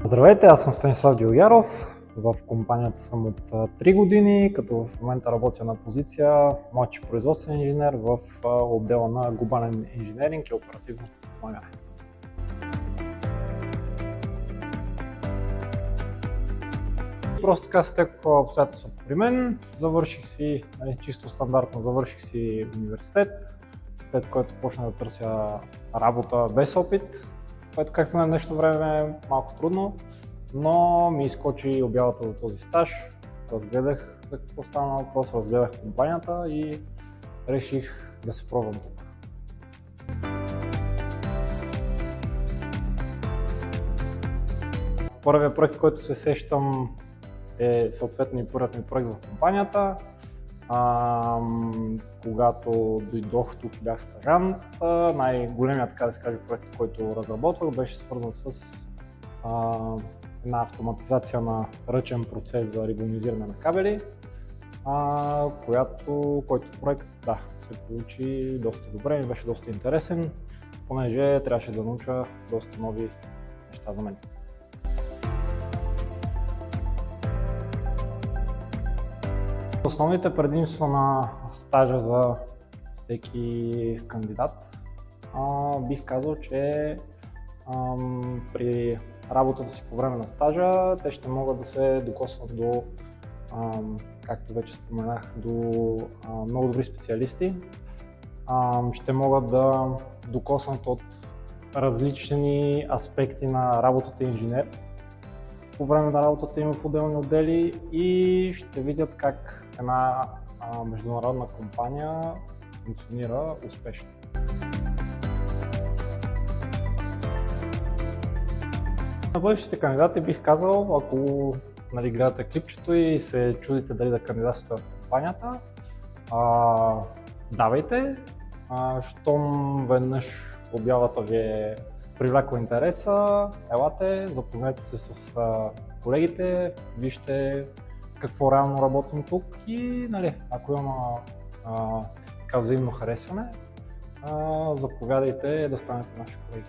Здравейте, аз съм Станислав Дилгяров. В компанията съм от 3 години, като в момента работя на позиция младши производствен инженер в отдела на глобален инженеринг и оперативно подпомагане. Просто така се текоха обстоятелствата при мен. Завърших си, чисто стандартно, завърших си университет, след което почнах да търся работа без опит, което както на днешно време е малко трудно, но ми изкочи обявата за този стаж. Разгледах за какво стана въпрос, разгледах компанията и реших да се пробвам тук. Първият проект, който се сещам, е съответно и първият ми проект в компанията. Когато дойдох тук и бях стажант, най-големият, така да се каже, проект, който разработвах, беше свързан с една автоматизация на ръчен процес за рибонизиране на кабели, който проект се получи доста добре и беше доста интересен, понеже трябваше да науча доста нови неща за мен. Основните предимства на стажа за всеки кандидат, бих казал, че при работата си по време на стажа те ще могат да се докоснат до, както вече споменах, до много добри специалисти. Ще могат да докоснат от различни аспекти на работата инженер по време на работата им в отделни отдели и ще видят как една международна компания функционира успешно. На бъдещите кандидати бих казал, ако гледате клипчето и се чудите дали да кандидатствате в компанията, давайте, щом веднъж обявата ви е привлекла интереса, елате, запознайте се с колегите, вижте какво реално работим тук и ако има взаимно харесване, заповядайте да станете наши колеги.